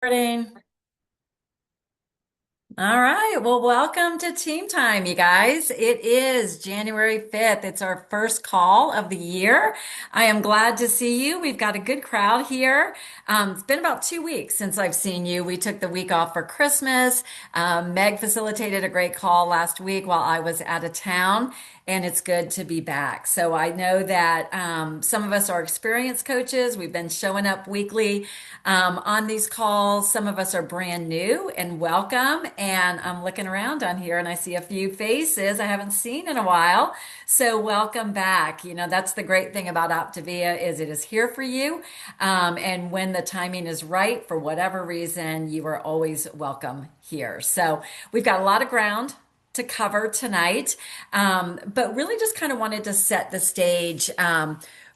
Morning. All right. Well, welcome to Team Time, you guys. It is January 5th. It's our first call of the year. I am glad to see you. We've got a good crowd here. It's been about 2 weeks since I've seen you. We took the week off for Christmas. Meg facilitated a great call last week while I was out of town, and it's good to be back. So I know that some of us are experienced coaches. We've been showing up weekly on these calls. Some of us are brand new and welcome. And I'm looking around on here and I see a few faces I haven't seen in a while. So welcome back. You know, that's the great thing about Optavia is it is here for you. And when the timing is right, for whatever reason, you are always welcome here. So we've got a lot of ground to cover tonight, but really just kind of wanted to set the stage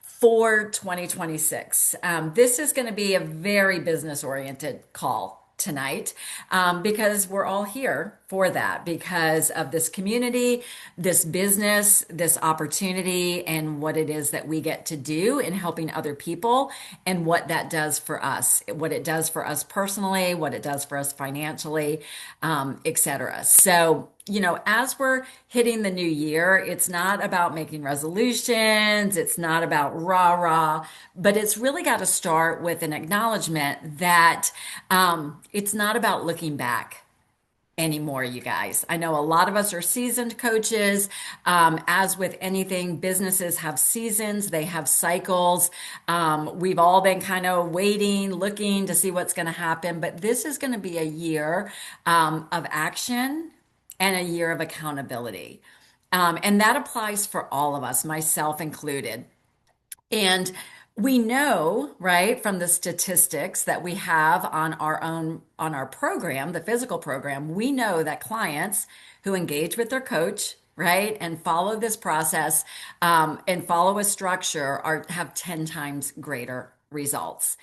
for 2026. This is going to be a very business oriented call tonight because we're all here for that because of this community, this business, this opportunity, and what it is that we get to do in helping other people and what that does for us, what it does for us personally, what it does for us financially, etc. So, you know, as we're hitting the new year, it's not about making resolutions. It's not about rah rah, but it's really got to start with an acknowledgement that it's not about looking back anymore, you guys. I know a lot of us are seasoned coaches. As with anything, businesses have seasons, they have cycles. We've all been kind of waiting, looking to see what's going to happen, but this is going to be a year of action and a year of accountability. And that applies for all of us, myself included. And we know, right, from the statistics that we have on our program, the physical program, we know that clients who engage with their coach, right, and follow this process and follow a structure have 10 times greater results.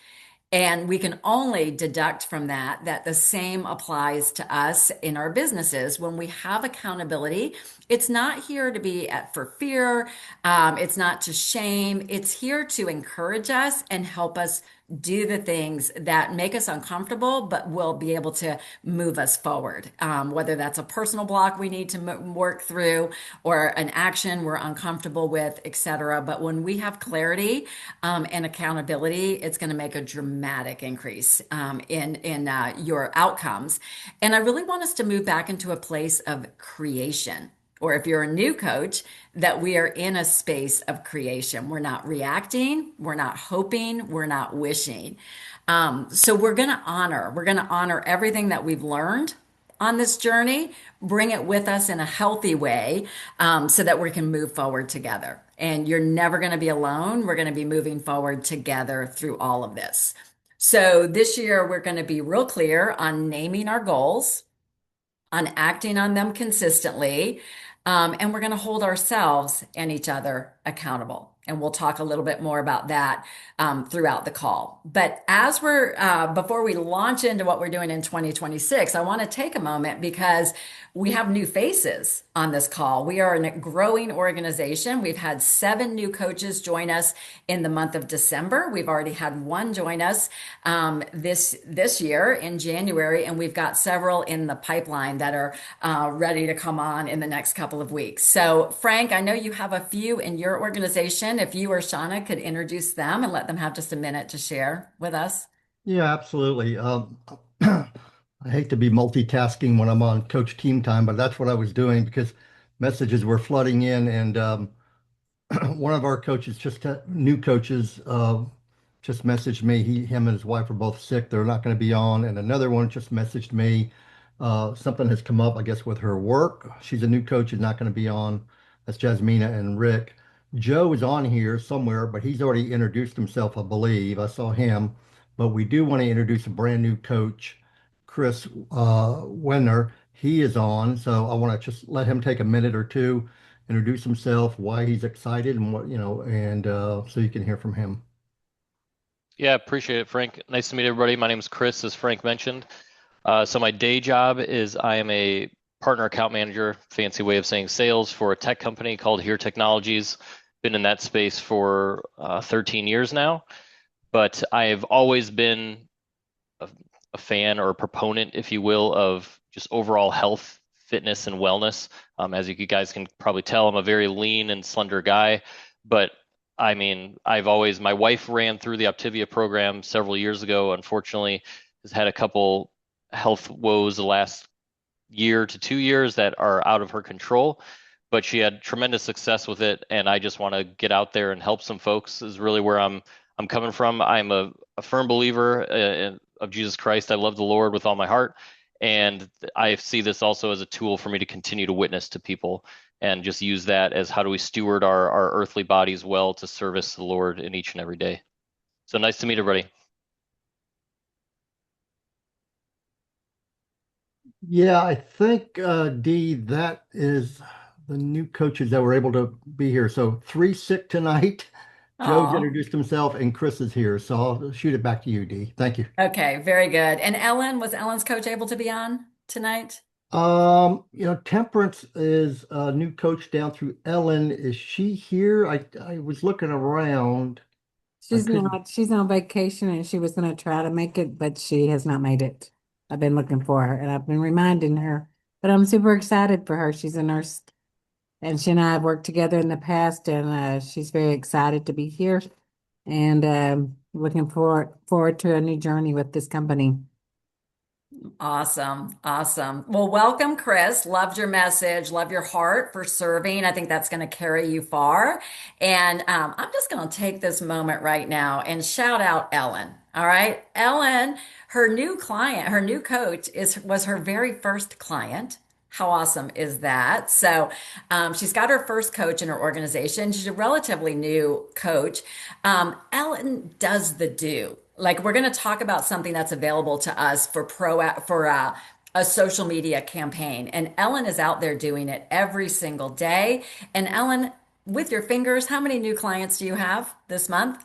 And we can only deduct from that that the same applies to us in our businesses. When we have accountability, it's not here to be for fear. It's not to shame. It's here to encourage us and help us do the things that make us uncomfortable, but will be able to move us forward. Whether that's a personal block we need to work through or an action we're uncomfortable with, etc. But when we have clarity and accountability, it's going to make a dramatic increase in your outcomes. And I really want us to move back into a place of creation, or if you're a new coach, that we are in a space of creation. We're not reacting, we're not hoping, we're not wishing. So we're going to honor everything that we've learned on this journey, bring it with us in a healthy way so that we can move forward together. And you're never going to be alone. We're going to be moving forward together through all of this. So this year, we're going to be real clear on naming our goals, on acting on them consistently, and we're going to hold ourselves and each other accountable. And we'll talk a little bit more about that throughout the call. But before we launch into what we're doing in 2026, I want to take a moment because we have new faces on this call. We are a growing organization. We've had 7 new coaches join us in the month of December. We've already had one join us this year in January, and we've got several in the pipeline that are ready to come on in the next couple of weeks. So, Frank, I know you have a few in your organization. If you or Shauna could introduce them and let them have just a minute to share with us. Yeah, absolutely. I hate to be multitasking when I'm on coach team time, but that's what I was doing because messages were flooding in. And one of our coaches, new coaches, just messaged me. Him and his wife are both sick. They're not going to be on. And another one just messaged me. Something has come up, I guess, with her work. She's a new coach, is not going to be on. That's Jasmina and Rick. Joe is on here somewhere, but he's already introduced himself, I believe. I saw him. But we do want to introduce a brand new coach, Chris Wenner. He is on, so I want to just let him take a minute or two, introduce himself, why he's excited, and what, and so you can hear from him. Yeah, appreciate it, Frank. Nice to meet everybody. My name is Chris, as Frank mentioned. So my day job is I am a partner account manager, fancy way of saying sales, for a tech company called Here Technologies. Been in that space for 13 years now, but I've always been a fan or a proponent, if you will, of just overall health, fitness, and wellness. As you guys can probably tell, I'm a very lean and slender guy, but I mean, my wife ran through the Optivia program several years ago. Unfortunately, has had a couple health woes the last year to 2 years that are out of her control, but she had tremendous success with it. And I just want to get out there and help some folks is really where I'm coming from. I'm a firm believer of Jesus Christ. I love the Lord with all my heart. And I see this also as a tool for me to continue to witness to people and just use that as how do we steward our earthly bodies well to service the Lord in each and every day. So nice to meet everybody. Yeah, I think, Dee, that is the new coaches that were able to be here. So three sick tonight. Joe's Oh, introduced himself and Chris is here. So I'll shoot it back to you, Dee. Thank you. okay, very good. And was Ellen's coach able to be on tonight? Temperance is a new coach down through Ellen. Is she here? I was looking around. I She's couldn't. not. She's on vacation and she was going to try to make it, but she has not made it. I've been looking for her and I've been reminding her, but I'm super excited for her. She's a nurse and she and I have worked together in the past and she's very excited to be here and looking forward to a new journey with this company. Awesome. Awesome. Well, welcome, Chris. Loved your message. Love your heart for serving. I think that's going to carry you far. And I'm just going to take this moment right now and shout out Ellen. All right. Ellen, her new client, her new coach was her very first client. How awesome is that? So she's got her first coach in her organization. She's a relatively new coach. Ellen does the do. Like we're going to talk about something that's available to us for a social media campaign, and Ellen is out there doing it every single day. And Ellen, with your fingers, how many new clients do you have this month?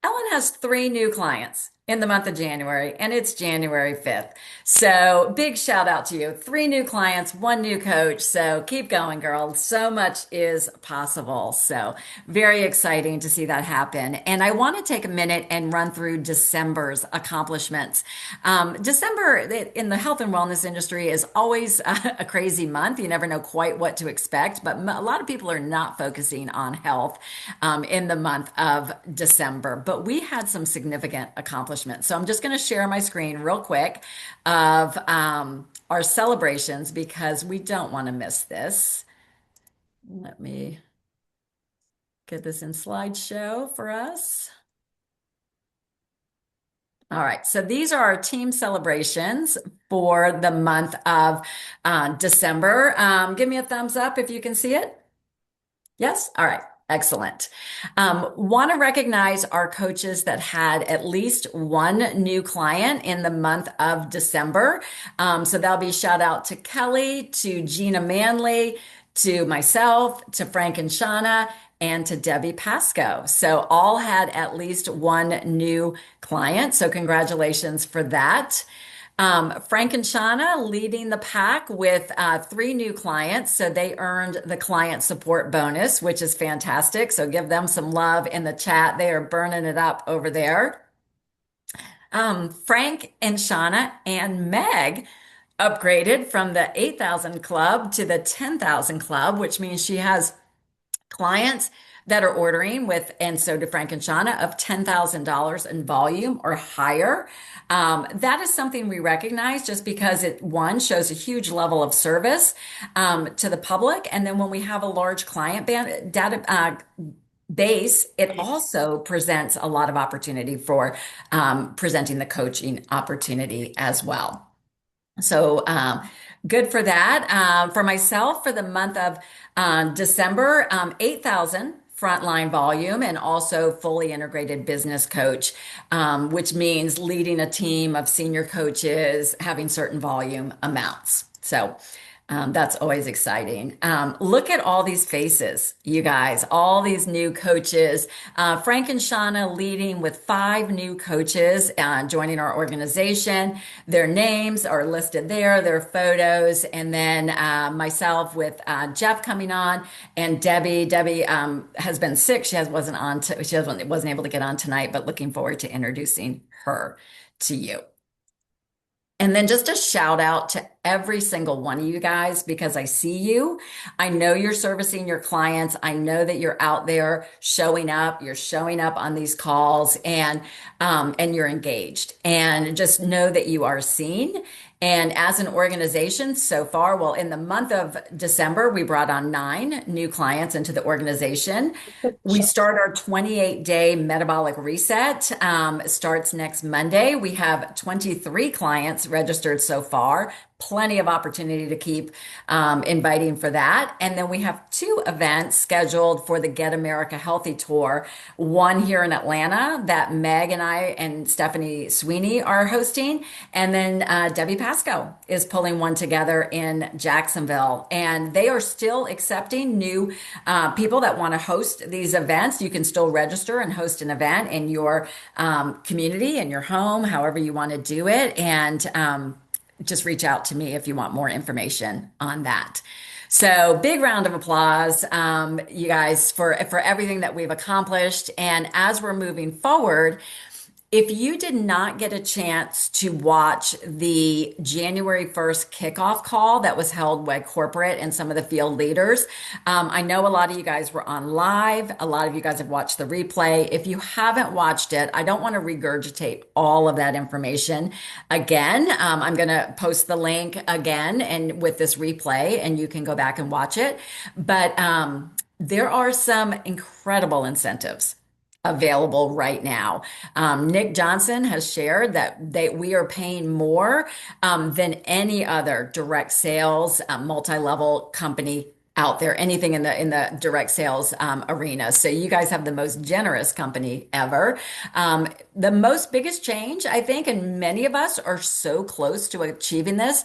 Ellen has three new clients in the month of January, and it's January 5th. So big shout out to you. Three new clients, one new coach. So keep going, girl. So much is possible. So very exciting to see that happen. And I want to take a minute and run through December's accomplishments. December in the health and wellness industry is always a crazy month. You never know quite what to expect, but a lot of people are not focusing on health in the month of December. But we had some significant accomplishments. So I'm just going to share my screen real quick of our celebrations because we don't want to miss this. Let me get this in slideshow for us. All right, so these are our team celebrations for the month of December. Give me a thumbs up if you can see it. Yes? All right. Excellent. Want to recognize our coaches that had at least one new client in the month of December. So that'll be shout out to Kelly, to Gina Manley, to myself, to Frank and Shauna, and to Debbie Pasco. So all had at least one new client. So congratulations for that. Frank and Shauna leading the pack with three new clients. So they earned the client support bonus, which is fantastic. So give them some love in the chat. They are burning it up over there. Frank and Shauna and Meg upgraded from the 8,000 club to the 10,000 club, which means she has clients that are ordering with, and so do Frank and Shauna, of $10,000 in volume or higher. That is something we recognize just because it, one, shows a huge level of service to the public. And then when we have a large client data base, it also presents a lot of opportunity for presenting the coaching opportunity as well. So good for that. For myself, for the month of December, 8,000 frontline volume and also fully integrated business coach, which means leading a team of senior coaches, having certain volume amounts. So that's always exciting. Look at all these faces, you guys, all these new coaches. Frank and Shauna leading with 5 new coaches joining our organization. Their names are listed there, their photos, and then myself with Jeff coming on, and Debbie. Debbie has been sick. She wasn't able to get on tonight, but looking forward to introducing her to you. And then just a shout out to every single one of you guys because I see you. I know you're servicing your clients. I know that you're out there showing up. You're showing up on these calls and you're engaged. And just know that you are seen. And as an organization, so far, well, in the month of December, we brought on 9 new clients into the organization. We start our 28-day metabolic reset. Starts next Monday. We have 23 clients registered so far. Plenty of opportunity to keep inviting for that. And then we have 2 events scheduled for the Get America Healthy Tour. One here in Atlanta that Meg and I and Stephanie Sweeney are hosting. And then Debbie Pasco is pulling one together in Jacksonville. And they are still accepting new people that want to host these events. You can still register and host an event in your community, in your home, however you want to do it. And just reach out to me if you want more information on that. So big round of applause, you guys, for everything that we've accomplished. And as we're moving forward, if you did not get a chance to watch the January 1st kickoff call that was held by corporate and some of the field leaders, I know a lot of you guys were on live. A lot of you guys have watched the replay. If you haven't watched it, I don't want to regurgitate all of that information again. I'm going to post the link again and with this replay, and you can go back and watch it. But there are some incredible incentives available right now. Nick Johnson has shared that we are paying more than any other direct sales multi-level company out there, anything in the direct sales arena. So you guys have the most generous company ever. The most biggest change, I think, and many of us are so close to achieving this,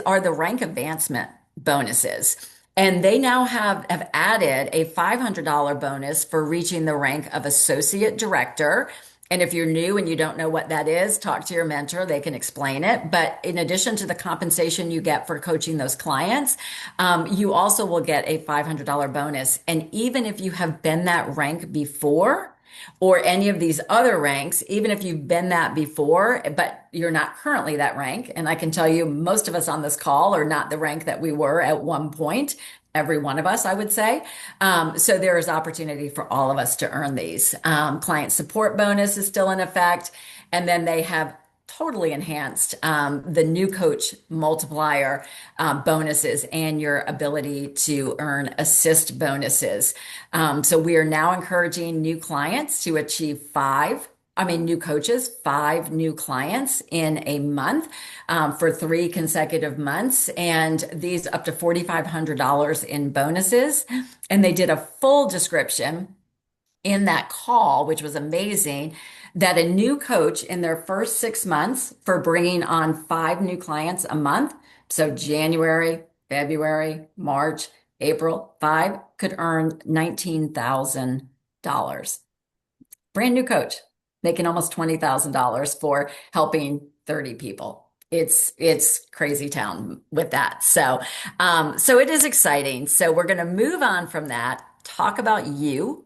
are the rank advancement bonuses. And they now have added a $500 bonus for reaching the rank of associate director. And if you're new and you don't know what that is, talk to your mentor. They can explain it. But in addition to the compensation you get for coaching those clients, you also will get a $500 bonus. And even if you have been that rank before, or any of these other ranks, even if you've been that before, but you're not currently that rank. And I can tell you, most of us on this call are not the rank that we were at one point. Every one of us, I would say. So there is opportunity for all of us to earn these. Client support bonus is still in effect. And then they have totally enhanced the new coach multiplier bonuses and your ability to earn assist bonuses. So we are now encouraging new clients to achieve new coaches, 5 new clients in a month for 3 consecutive months. And these up to $4,500 in bonuses. And they did a full description in that call, which was amazing, that a new coach in their first 6 months for bringing on 5 new clients a month, so January, February, March, April, 5, could earn $19,000. Brand new coach making almost $20,000 for helping 30 people. It's crazy town with that. So it is exciting. So we're going to move on from that, talk about you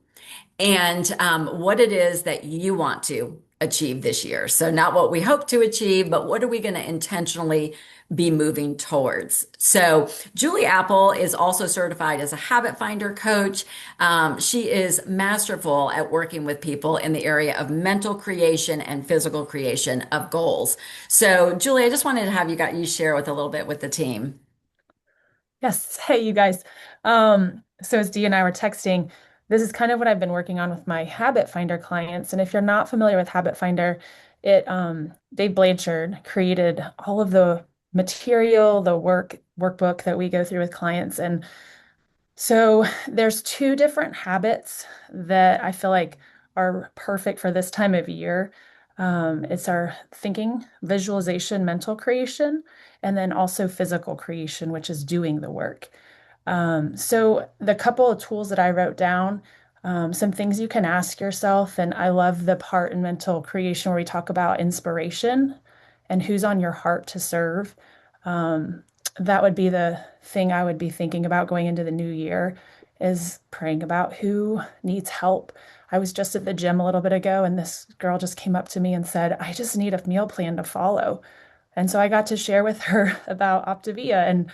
and what it is that you want to achieve this year. So not what we hope to achieve, but what are we going to intentionally be moving towards? So Julie Apple is also certified as a habit finder coach. She is masterful at working with people in the area of mental creation and physical creation of goals. So Julie, I just wanted to have you share with a little bit with the team. Yes. Hey, you guys. So as Dee and I were texting, this is kind of what I've been working on with my Habit Finder clients. And if you're not familiar with Habit Finder, Dave Blanchard created all of the material, the workbook that we go through with clients. And so there's 2 different habits that I feel like are perfect for this time of year. It's our thinking, visualization, mental creation, and then also physical creation, which is doing the work. So the couple of tools that I wrote down, some things you can ask yourself, and I love the part in mental creation where we talk about inspiration and who's on your heart to serve. That would be the thing I would be thinking about going into the new year, is praying about who needs help. I was just at the gym a little bit ago, and this girl just came up to me and said, I just need a meal plan to follow. And so I got to share with her about Optavia, and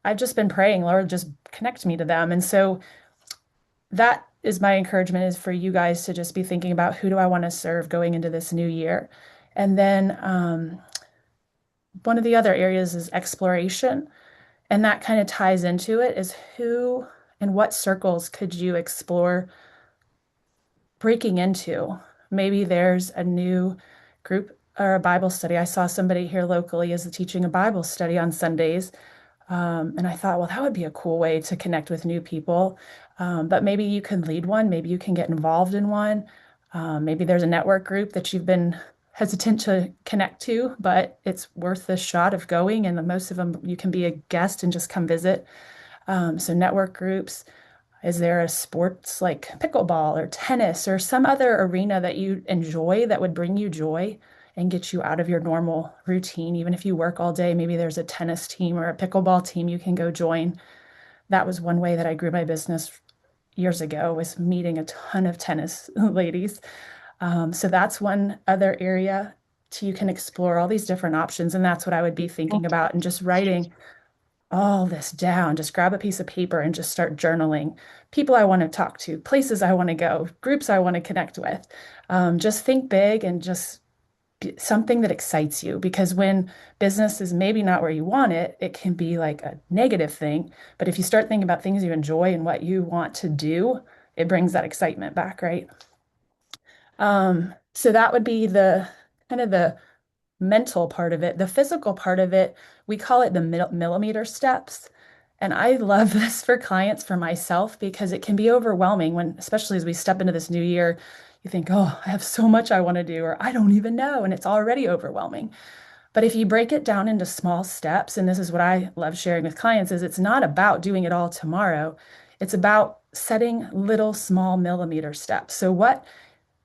I've just been praying, Lord, just connect me to them. And so that is my encouragement, is for you guys to just be thinking about, who do I want to serve going into this new year? And then one of the other areas is exploration. And that kind of ties into it, is who and what circles could you explore breaking into? Maybe there's a new group or a Bible study. I saw somebody here locally is teaching a Bible study on Sundays. And I thought, well, that would be a cool way to connect with new people. But maybe you can lead one, maybe you can get involved in one. Maybe there's a network group that you've been hesitant to connect to, but it's worth the shot of going. And most of them, you can be a guest and just come visit. So network groups. Is there a sports like pickleball or tennis or some other arena that you enjoy that would bring you joy and get you out of your normal routine? Even if you work all day, maybe there's a tennis team or a pickleball team you can go join. That was one way that I grew my business years ago, was meeting a ton of tennis ladies. So that's one other area you can explore all these different options. And that's what I would be thinking about, and just writing all this down. Just grab a piece of paper and just start journaling. People I want to talk to, places I want to go, groups I want to connect with. Just think big and just something that excites you, because when business is maybe not where you want it, it can be like a negative thing. But if you start thinking about things you enjoy and what you want to do, it brings that excitement back, right? So that would be the kind of the mental part of it. The physical part of it, we call it the millimeter steps. And I love this for clients, for myself, because it can be overwhelming when, especially as we step into this new year, you think, oh, I have so much I want to do, or I don't even know, and it's already overwhelming. But if you break it down into small steps, and this is what I love sharing with clients, is it's not about doing it all tomorrow. It's about setting little small millimeter steps. So what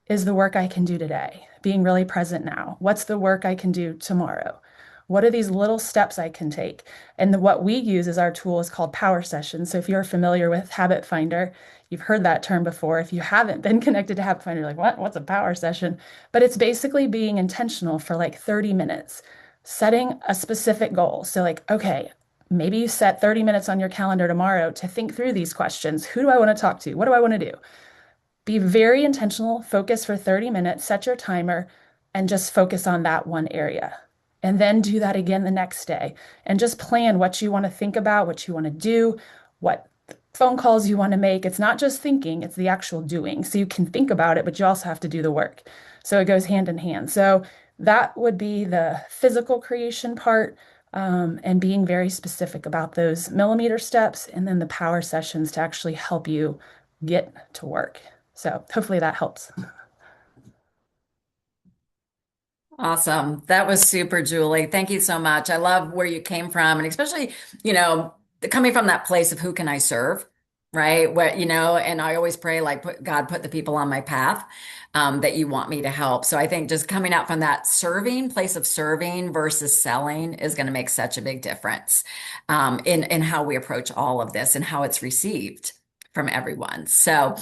is the work I can do today? Being really present now. What's the work I can do tomorrow? What are these little steps I can take? And what we use as our tool is called Power Sessions. So if you're familiar with Habit Finder, you've heard that term before. If you haven't been connected to Habit Finder, you're like, what? What's a power session? But it's basically being intentional for like 30 minutes, setting a specific goal. So like, okay, maybe you set 30 minutes on your calendar tomorrow to think through these questions. Who do I want to talk to? What do I want to do? Be very intentional, focus for 30 minutes, set your timer, and just focus on that one area. And then do that again the next day. And just plan what you want to think about, what you want to do, what phone calls you want to make. It's not just thinking, it's the actual doing. So you can think about it, but you also have to do the work. So it goes hand in hand. So that would be the physical creation part, and being very specific about those millimeter steps, and then the power sessions to actually help you get to work. So hopefully that helps. Awesome. That was super, Julie. Thank you so much. I love where you came from, and especially, coming from that place of who can I serve, right? And I always pray, like, God, put the people on my path that you want me to help. So I think just coming out from that place of serving versus selling is going to make such a big difference in how we approach all of this and how it's received from everyone. So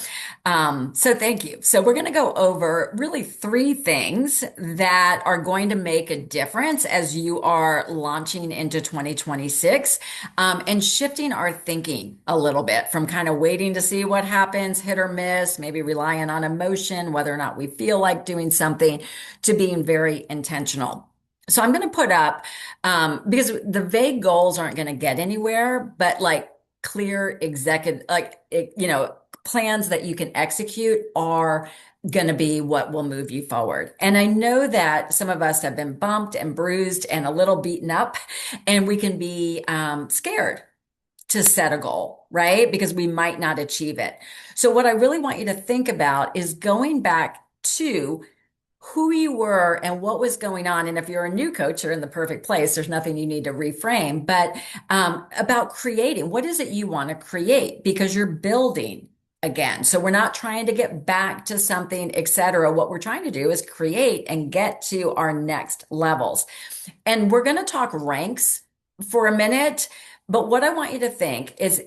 thank you. So we're going to go over really 3 things that are going to make a difference as you are launching into 2026, and shifting our thinking a little bit from kind of waiting to see what happens, hit or miss, maybe relying on emotion, whether or not we feel like doing something, to being very intentional. So I'm going to put up, because the vague goals aren't going to get anywhere, but like clear executive, plans that you can execute are going to be what will move you forward. And I know that some of us have been bumped and bruised and a little beaten up, and we can be scared to set a goal, right? Because we might not achieve it. So what I really want you to think about is going back to who you were and what was going on. And if you're a new coach, you're in the perfect place. There's nothing you need to reframe, but about creating, what is it you want to create? Because you're building again. So we're not trying to get back to something, etc. What we're trying to do is create and get to our next levels. And we're going to talk ranks for a minute. But what I want you to think is,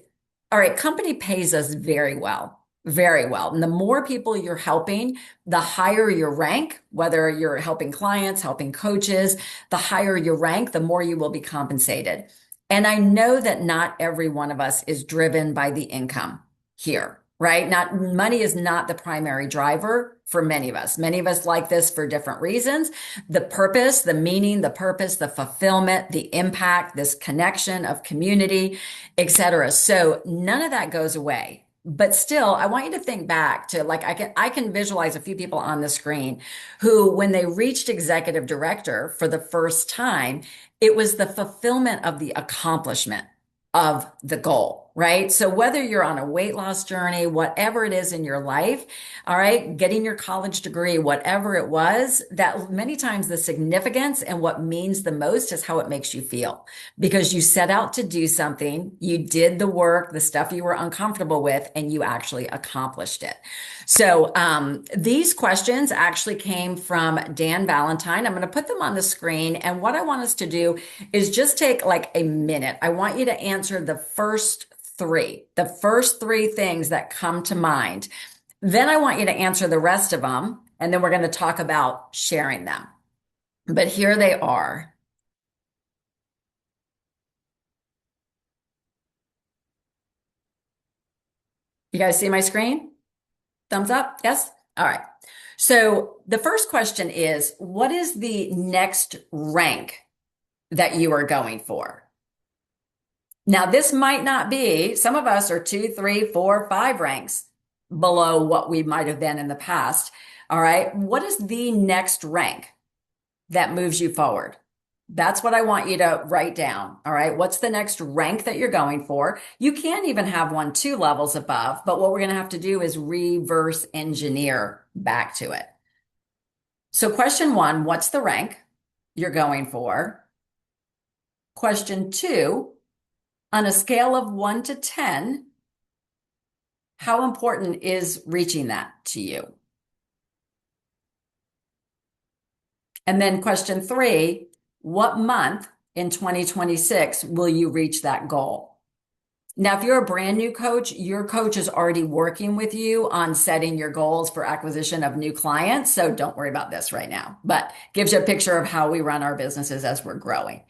all right, company pays us very well. very well. And the more people you're helping, the higher your rank, whether you're helping clients, helping coaches, the higher your rank, the more you will be compensated. And I know that not every one of us is driven by the income here, right? Not money is not the primary driver for many of us. Many of us like this for different reasons. The purpose, the meaning, the purpose, the fulfillment, the impact, this connection of community, etc. So none of that goes away. But still, I want you to think back to like I can visualize a few people on the screen who, when they reached executive director for the first time, it was the fulfillment of the accomplishment of the goal, right? So whether you're on a weight loss journey, whatever it is in your life, all right, getting your college degree, whatever it was, that many times the significance and what means the most is how it makes you feel because you set out to do something, you did the work, the stuff you were uncomfortable with, and you actually accomplished it. So these questions actually came from Dan Valentine. I'm going to put them on the screen. And what I want us to do is just take like a minute. I want you to answer the first three things that come to mind. Then I want you to answer the rest of them. And then we're going to talk about sharing them. But here they are. You guys see my screen? Thumbs up? Yes? All right. So the first question is, what is the next rank that you are going for? Now, this might not be, some of us are 2, 3, 4, 5 ranks below what we might have been in the past. All right. What is the next rank that moves you forward? That's what I want you to write down. All right. What's the next rank that you're going for? You can even have 1, 2 levels above, but what we're going to have to do is reverse engineer back to it. So question 1, what's the rank you're going for? Question 2, on a scale of 1 to 10, how important is reaching that to you? And then question 3, what month in 2026 will you reach that goal? Now, if you're a brand new coach, your coach is already working with you on setting your goals for acquisition of new clients. So don't worry about this right now, but gives you a picture of how we run our businesses as we're growing.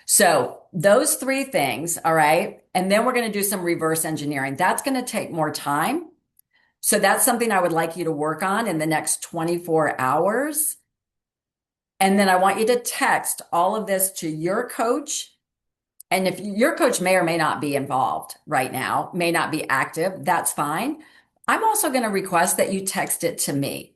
So those 3 things, all right? And then we're going to do some reverse engineering. That's going to take more time. So that's something I would like you to work on in the next 24 hours. And then I want you to text all of this to your coach. And if your coach may or may not be involved right now, may not be active, that's fine. I'm also going to request that you text it to me.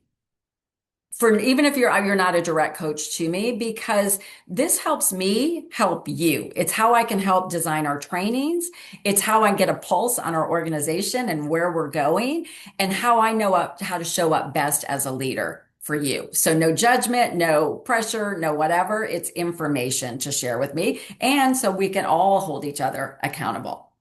For even if you're not a direct coach to me, because this helps me help you. It's how I can help design our trainings. It's how I get a pulse on our organization and where we're going and how I know how to show up best as a leader for you. So no judgment, no pressure, no whatever. It's information to share with me. And so we can all hold each other accountable.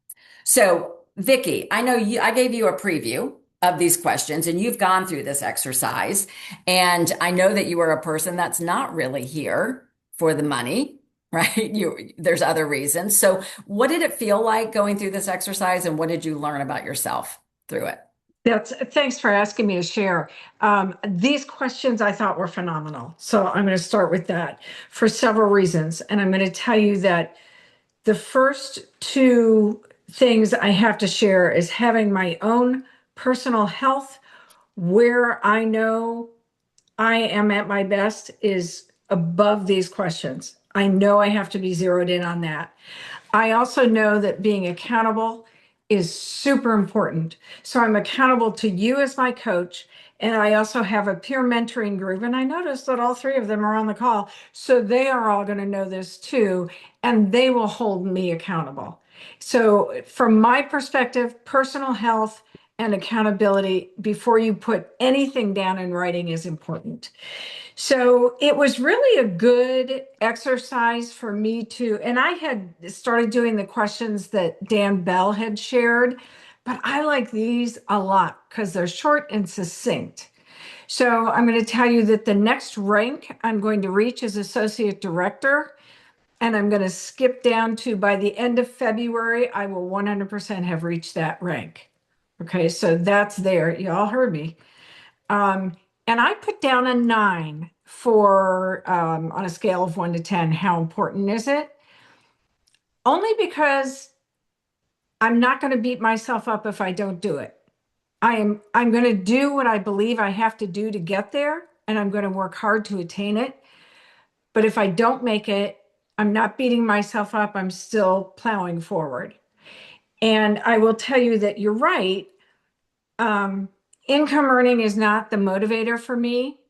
So Vicki, I know I gave you a preview of these questions and you've gone through this exercise. And I know that you are a person that's not really here for the money, right? There's other reasons. So what did it feel like going through this exercise and what did you learn about yourself through it? Thanks for asking me to share. These questions I thought were phenomenal. So I'm going to start with that for several reasons. And I'm going to tell you that the first 2 things I have to share is having my own personal health where I know I am at my best is above these questions. I know I have to be zeroed in on that. I also know that being accountable is super important. So I'm accountable to you as my coach. And I also have a peer mentoring group. And I noticed that all 3 of them are on the call. So they are all going to know this too. And they will hold me accountable. So from my perspective, personal health and accountability before you put anything down in writing is important. So it was really a good exercise for me to, and I had started doing the questions that Dan Bell had shared, but I like these a lot because they're short and succinct. So I'm going to tell you that the next rank I'm going to reach is associate director. And I'm going to skip down to by the end of February, I will 100% have reached that rank. Okay, so that's there. Y'all heard me. Um, and I put down a 9 for on a scale of 1 to 10. How important is it? Only because I'm not going to beat myself up if I don't do it. I'm going to do what I believe I have to do to get there, and I'm going to work hard to attain it. But if I don't make it, I'm not beating myself up. I'm still plowing forward. And I will tell you that you're right. Um, Income earning is not the motivator for me,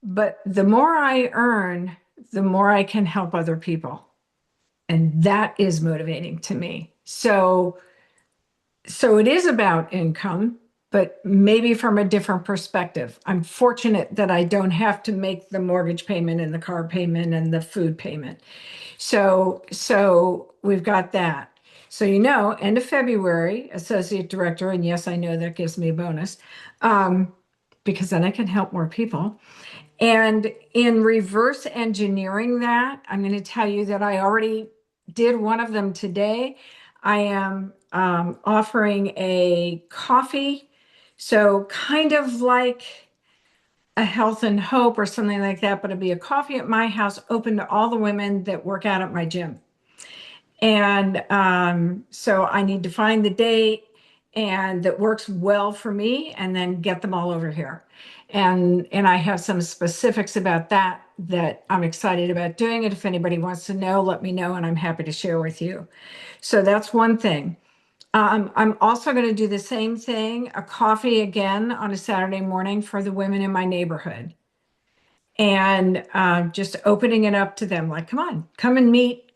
but the more I earn, the more I can help other people. And that is motivating to me. So it is about income, but maybe from a different perspective. I'm fortunate that I don't have to make the mortgage payment and the car payment and the food payment. So we've got that. So end of February, associate director, and yes, I know that gives me a bonus, because then I can help more people. And in reverse engineering that, I'm going to tell you that I already did one of them today. I am offering a coffee. So kind of like a health and hope or something like that, but it'd be a coffee at my house open to all the women that work out at my gym. And so I need to find the date and that works well for me and then get them all over here. And I have some specifics about that I'm excited about doing it. If anybody wants to know, let me know and I'm happy to share with you. So that's one thing. I'm also going to do the same thing, a coffee again on a Saturday morning for the women in my neighborhood. And just opening it up to them, like, come on, come and meet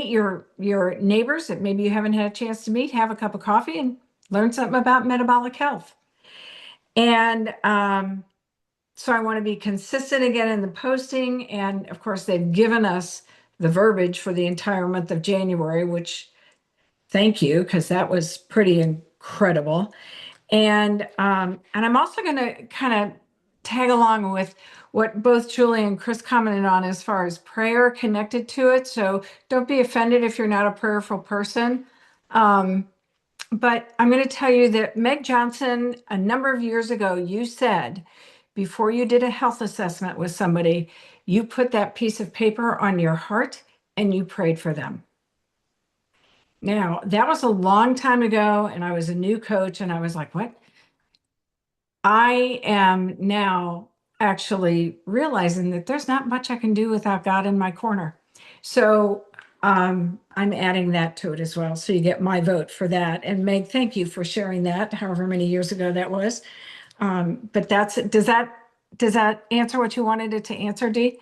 your neighbors that maybe you haven't had a chance to meet, have a cup of coffee and learn something about metabolic health. And so I want to be consistent again in the posting. And of course, they've given us the verbiage for the entire month of January, which thank you, because that was pretty incredible. And I'm also going to kind of tag along with what both Julie and Chris commented on as far as prayer connected to it. So don't be offended if you're not a prayerful person. But I'm going to tell you that Meg Johnson, a number of years ago, you said before you did a health assessment with somebody, you put that piece of paper on your heart and you prayed for them. Now, that was a long time ago, and I was a new coach, and I was like, what? I am now actually realizing that there's not much I can do without God in my corner. So I'm adding that to it as well. So you get my vote for that. And Meg, thank you for sharing that, however many years ago that was. But does that answer what you wanted it to answer, Dee?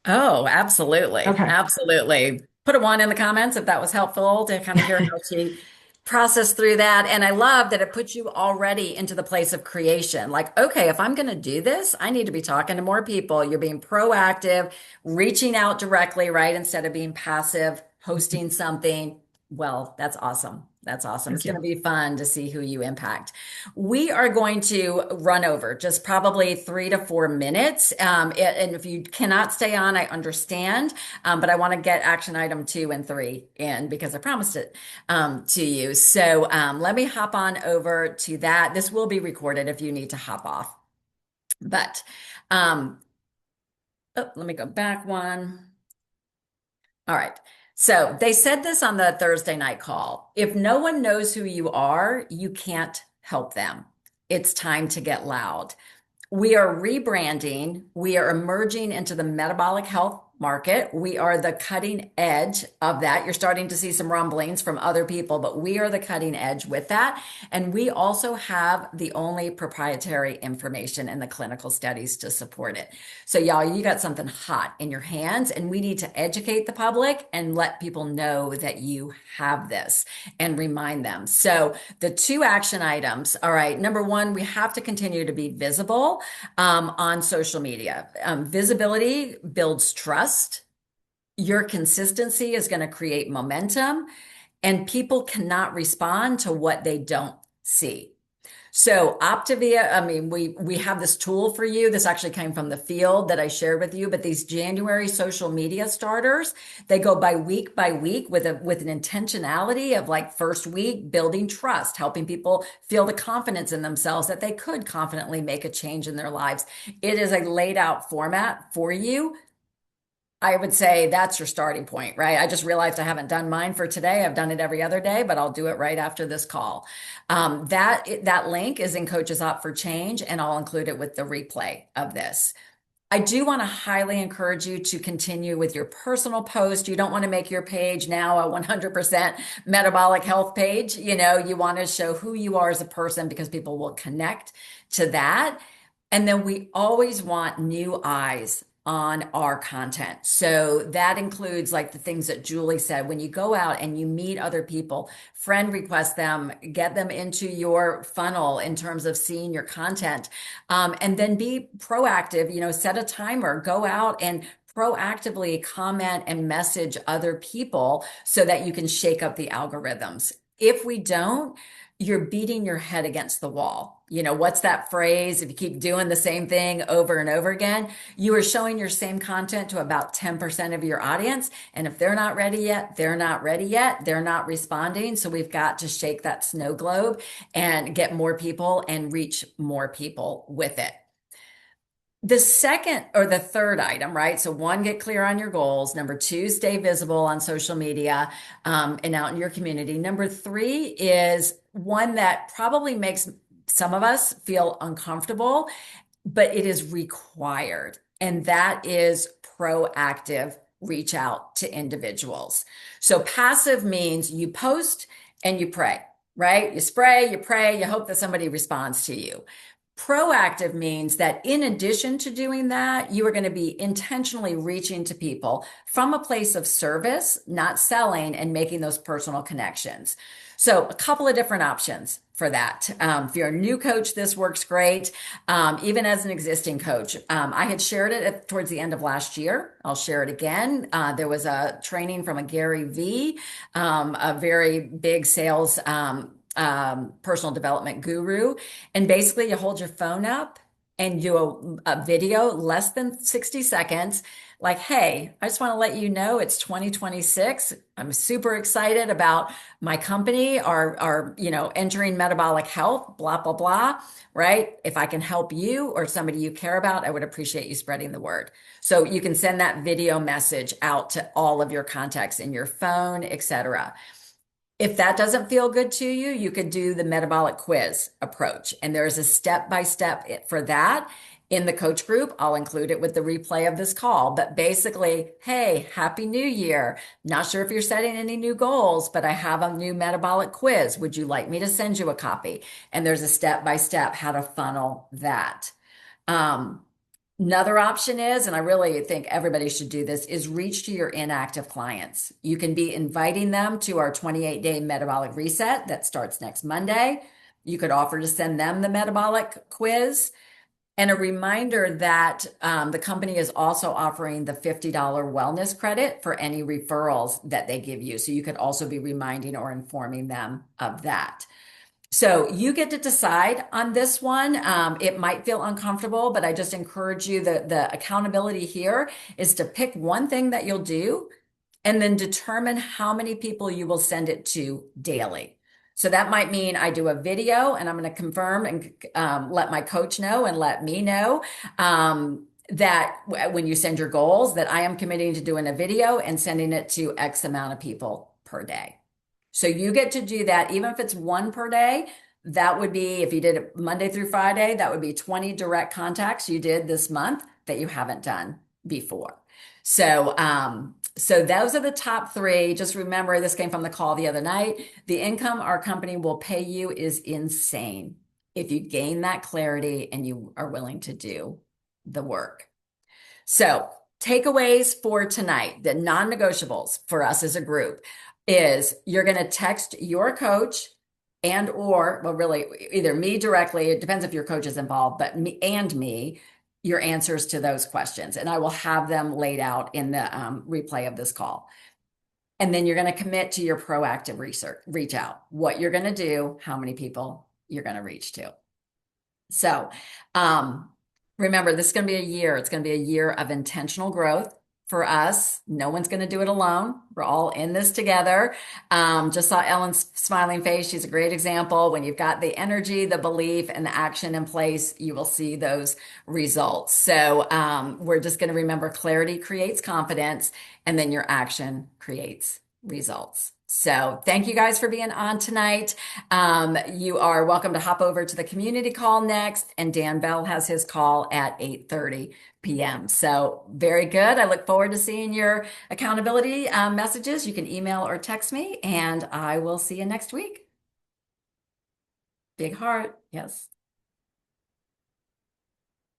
Oh, absolutely. Okay. Absolutely. Put a 1 in the comments if that was helpful to kind of hear how she processed through that. And I love that it puts you already into the place of creation. Like, okay, if I'm going to do this, I need to be talking to more people. You're being proactive, reaching out directly, right? Instead of being passive, hosting something. Well, that's awesome. That's awesome. It's Thank going you. to be fun to see who you impact. We are going to run over just probably 3 to 4 minutes. And if you cannot stay on, I understand. But I want to get action item 2 and 3 in because I promised it to you. So let me hop on over to that. This will be recorded if you need to hop off. But let me go back one. All right. So they said this on the Thursday night call. If no one knows who you are, you can't help them. It's time to get loud. We are rebranding. We are emerging into the metabolic health market. We are the cutting edge of that. You're starting to see some rumblings from other people, but we are the cutting edge with that. And we also have the only proprietary information in the clinical studies to support it. So y'all, you got something hot in your hands and we need to educate the public and let people know that you have this and remind them. So the 2 action items, all right, number 1, we have to continue to be visible on social media. Visibility builds trust. Your consistency is going to create momentum, and people cannot respond to what they don't see. So Optavia, I mean, we have this tool for you. This actually came from the field that I shared with you, but these January social media starters, they go by week with an intentionality of like first week building trust, helping people feel the confidence in themselves that they could confidently make a change in their lives. It is a laid out format for you. I would say that's your starting point, right? I just realized I haven't done mine for today. I've done it every other day, but I'll do it right after this call. That link is in Coaches Up for Change, and I'll include it with the replay of this. I do want to highly encourage you to continue with your personal post. You don't want to make your page now a 100% metabolic health page. You know, you want to show who you are as a person because people will connect to that. And then we always want new eyes on our content. So that includes like the things that Julie said, when you go out and you meet other people, friend request them, get them into your funnel in terms of seeing your content. And then be proactive, you know, set a timer, go out and proactively comment and message other people so that you can shake up the algorithms. If we don't, you're beating your head against the wall. You know, what's that phrase? If you keep doing the same thing over and over again, you are showing your same content to about 10% of your audience. And if they're not ready yet, they're not ready yet. They're not responding. So we've got to shake that snow globe and get more people and reach more people with it. The second or the third item, right? So one, get clear on your goals. Number two, stay visible on social media and out in your community. Number three is one that probably makes some of us feel uncomfortable, but it is required. And that is proactive reach out to individuals. So passive means you post and you pray, right? You spray, you pray, you hope that somebody responds to you. Proactive means that in addition to doing that, you are going to be intentionally reaching to people from a place of service, not selling, and making those personal connections. So a couple of different options for that. If you're a new coach, this works great. Even as an existing coach, I had shared it towards the end of last year. I'll share it again. There was a training from a Gary Vee, a very big sales personal development guru. And basically you hold your phone up and do a video less than 60 seconds. Like, hey, I just want to let you know it's 2026. I'm super excited about my company, our entering metabolic health, blah, blah, blah, right? If I can help you or somebody you care about, I would appreciate you spreading the word. So you can send that video message out to all of your contacts in your phone, etc. If that doesn't feel good to you, you could do the metabolic quiz approach. And there's a step-by-step for that in the coach group. I'll include it with the replay of this call. But basically, hey, Happy New Year. Not sure if you're setting any new goals, but I have a new metabolic quiz. Would you like me to send you a copy? And there's a step-by-step how to funnel that. Another option is, and I really think everybody should do this, is reach to your inactive clients. You can be inviting them to our 28-day metabolic reset that starts next Monday. You could offer to send them the metabolic quiz. And a reminder that the company is also offering the $50 wellness credit for any referrals that they give you. So you could also be reminding or informing them of that. So you get to decide on this one. It might feel uncomfortable, but I just encourage you, the accountability here is to pick one thing that you'll do and then determine how many people you will send it to daily. So that might mean I do a video and I'm going to confirm and let my coach know and let me know that when you send your goals, that I am committing to doing a video and sending it to X amount of people per day. So you get to do that, even if it's one per day. That would be, if you did it Monday through Friday, that would be 20 direct contacts you did this month that you haven't done before. So those are the top three. Just remember, this came from the call the other night. The income our company will pay you is insane if you gain that clarity and you are willing to do the work. So takeaways for tonight, the non-negotiables for us as a group is you're going to text your coach well, really either me directly, it depends if your coach is involved, but me, your answers to those questions. And I will have them laid out in the replay of this call. And then you're going to commit to your proactive reach out, what you're going to do, how many people you're going to reach to. So, remember, this is going to be a year. It's going to be a year of intentional growth for us. No one's going to do it alone. We're all in this together. Just saw Ellen's smiling face. She's a great example. When you've got the energy, the belief, and the action in place, you will see those results. So, we're just going to remember clarity creates confidence, and then your action creates results. So thank you guys for being on tonight. You are welcome to hop over to the community call next, and Dan Bell has his call at 8:30 p.m. So very good. I look forward to seeing your accountability messages. You can email or text me, and I will see you next week. Big heart. Yes.